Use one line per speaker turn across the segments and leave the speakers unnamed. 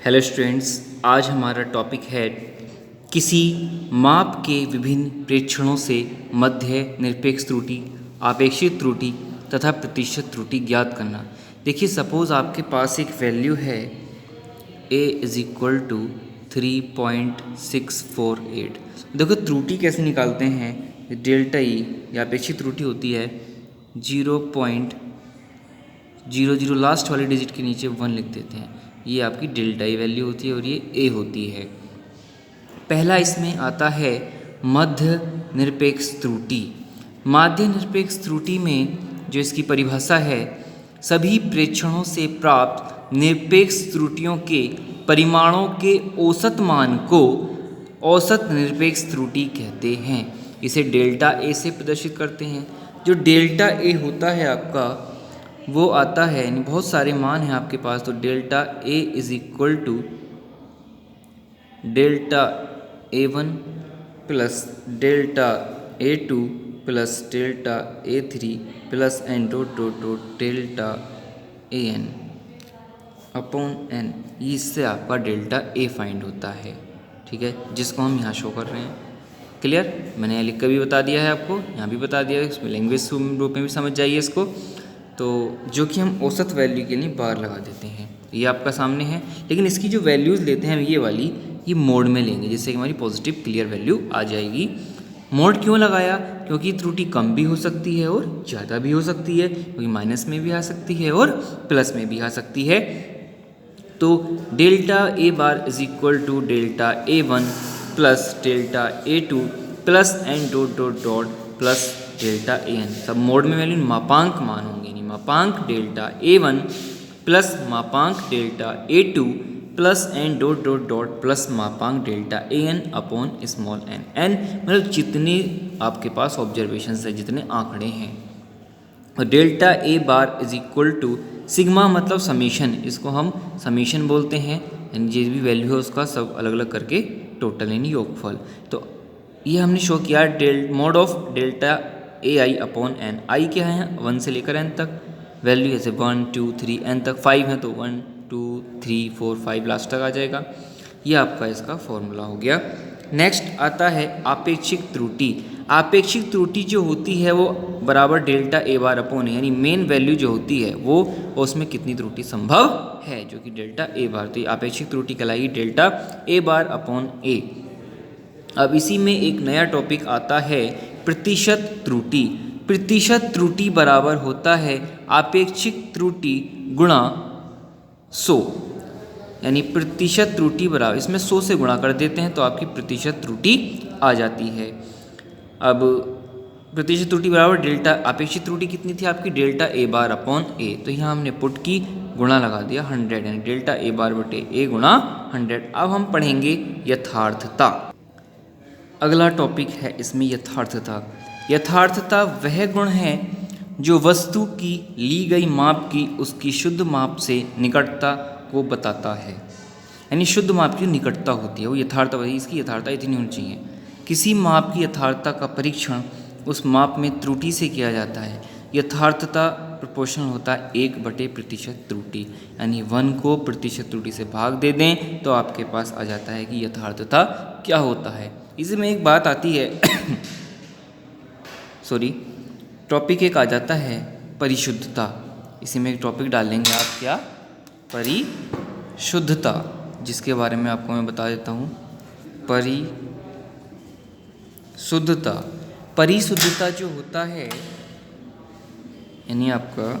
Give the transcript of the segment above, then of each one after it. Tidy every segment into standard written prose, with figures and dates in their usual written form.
Hello students, आज हमारा topic है किसी माप के विभिन्न प्रेक्षणों से मध्य निरपेक्ष त्रुटि, आपेक्षिक त्रुटि तथा प्रतिशत त्रुटि ज्ञात करना। देखिए, सपोज आपके पास एक वैल्यू है a इज इक्वल टू 3.648। देखो त्रुटि कैसे निकालते हैं। डेल्टा ई या अपेक्षित त्रुटि होती है 0.00 लास्ट वाले डिजिट के नीचे 1 लिख देते हैं। ये आपकी डेल्टा ई वैल्यू होती है और ये ए होती है। पहला इसमें आता है मध्य निरपेक्ष त्रुटि। माध्य निरपेक्ष त्रुटि में जो इसकी परिभाषा है, सभी प्रेक्षणों से प्राप्त निरपेक्ष त्रुटियों के परिमाणों के औसत मान को औसत निरपेक्ष त्रुटि कहते हैं। इसे डेल्टा ए से प्रदर्शित करते हैं। जो डेल्टा ए होता है आपका, वो आता है, यानी बहुत सारे मान हैं आपके पास, तो delta A is equal to delta A1 plus delta A2 plus delta A3 plus N dot dot dot delta AN upon N. इससे आपका डेल्टा ए फाइंड होता है, ठीक है, जिसको हम यहाँ शो कर रहे हैं। क्लियर? मैंने लिख कर भी बता दिया है आपको, यहाँ भी बता दिया है, इसमें लैंग्वेज रूप में भी समझ जाइए इसको। तो जो कि हम औसत वैल्यू के लिए बार लगा देते हैं, ये आपका सामने है। लेकिन इसकी जो वैल्यूज़ लेते हैं ये वाली, ये मोड में लेंगे, जिससे कि हमारी पॉजिटिव क्लियर वैल्यू आ जाएगी। मोड क्यों लगाया? क्योंकि त्रुटि कम भी हो सकती है और ज़्यादा भी हो सकती है, क्योंकि माइनस में भी आ सकती है और प्लस में भी आ सकती है। तो delta A bar is equal to delta A1 plus delta A2 plus N dot dot dot plus delta AN। सब मोड में वैल्यू मापांक मान होंगे, नहीं मापांक डेल्टा A1 प्लस मापांक डेल्टा A2 plus N dot dot dot plus मापांक delta AN upon small n। n मतलब जितने आपके पास ऑब्जर्वेशन है, जितने आंकड़े हैं। और delta A bar is equal to sigma मतलब समीशन, इसको हम समीशन बोलते हैं, यानी जो भी वैल्यू है उसका सब अलग अलग करके टोटल यानी योगफल। तो ये हमने शो किया mod of delta A I upon N. I क्या है? 1 से लेकर n तक वैल्यू, जैसे 1 2 3 n तक 5 है तो 1 2 3 4 5 लास्ट तक आ जाएगा। ये आपका इसका फॉर्मूला हो गया। नेक्स्ट आता है आपेक्षिक त्रुटि। आपेक्षिक त्रुटि जो होती है वो बराबर डेल्टा ए बार अपॉन, यानी मेन वैल्यू जो होती है वो, उसमें कितनी त्रुटि संभव है, जो कि डेल्टा ए बार। तो आपेक्षिक त्रुटि कहलाएगी डेल्टा ए बार अपॉन ए। अब इसी में एक नया टॉपिक आता है प्रतिशत त्रुटि। प्रतिशत त्रुटि बराबर होता है आपेक्षिक त्रुटि गुणा 100, यानी प्रतिशत त्रुटि बराबर, इसमें 100 से गुणा कर देते हैं तो आपकी प्रतिशत त्रुटि आ जाती है। अब प्रतिशत त्रुटि बराबर डेल्टा, अपेक्षित त्रुटि कितनी थी आपकी? डेल्टा ए बार अपॉन ए। तो यहाँ हमने पुट की, गुणा लगा दिया 100, यानी डेल्टा ए बार बटे ए गुणा 100। अब हम पढ़ेंगे यथार्थता। अगला टॉपिक है इसमें यथार्थता। यथार्थता वह गुण है जो वस्तु की ली गई माप की उसकी शुद्ध माप से निकटता को बताता है, यानी शुद्ध माप की निकटता होती है वो यथार्थता। इसकी यथार्थता इतनी होनी चाहिए। किसी माप की यथार्थता का परीक्षण उस माप में त्रुटि से किया जाता है। यथार्थता प्रोपोर्शनल होता है 1/प्रतिशत त्रुटि, यानी 1 को प्रतिशत त्रुटि से भाग दे दें तो आपके पास आ जाता है कि यथार्थता क्या होता है। इसमें एक बात आती है टॉपिक एक आ जाता है परिशुद्धता। इसी में एक टॉपिक डाल लेंगे आप, क्या? परिशुद्धता, जिसके बारे में आपको मैं बता देता हूँ। परिशुद्धता, परिशुद्धता जो होता है, यानी आपका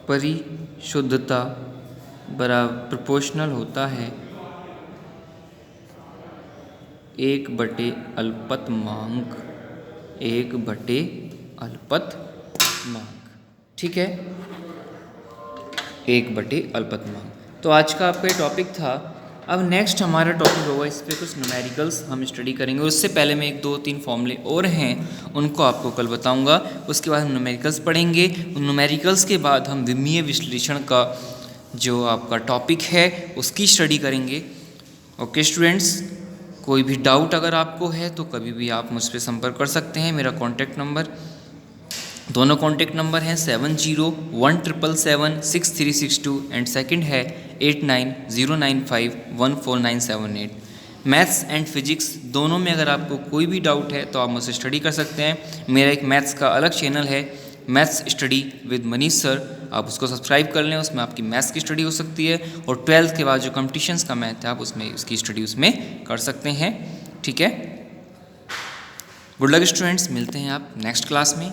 परिशुद्धता बराबर प्रोपोर्शनल होता है 1/अल्पतमांक, 1/अल्पतमांक, ठीक है, 1/अल्पतमांक। तो आज का आपका ये टॉपिक था। अब नेक्स्ट हमारा टॉपिक होगा, इस पर कुछ न्यूमेरिकल्स हम स्टडी करेंगे। उससे पहले मैं 1 2 3 फॉर्मूले और हैं, उनको आपको कल बताऊंगा। उसके बाद हम न्यूमेरिकल्स पढ़ेंगे। उन न्यूमेरिकल्स के बाद हम विमीय विश्लेषण का जो आपका टॉपिक है उसकी स्टडी करेंगे। ओके स्टूडेंट्स, कोई भी डाउट अगर आपको है तो कभी भी आप मुझ पर संपर्क कर सकते हैं। मेरा कॉन्टैक्ट नंबर दोनों कॉन्टैक्ट नंबर हैं 7017776362 एंड सेकंड है 8909514978। मैथ्स एंड फिजिक्स दोनों में अगर आपको कोई भी डाउट है तो आप मुझसे स्टडी कर सकते हैं। मेरा एक मैथ्स का अलग चैनल है, maths study with Manish sir, आप उसको सब्सक्राइब कर लें। उसमें आपकी मैथ्स की स्टडी हो सकती है और 12th के बाद जो कॉम्पिटिशन्स का मैथ है आप उसमें उसकी स्टडी उसमें कर सकते हैं। ठीक है, गुड लक स्टूडेंट्स, मिलते हैं आप नेक्स्ट क्लास में।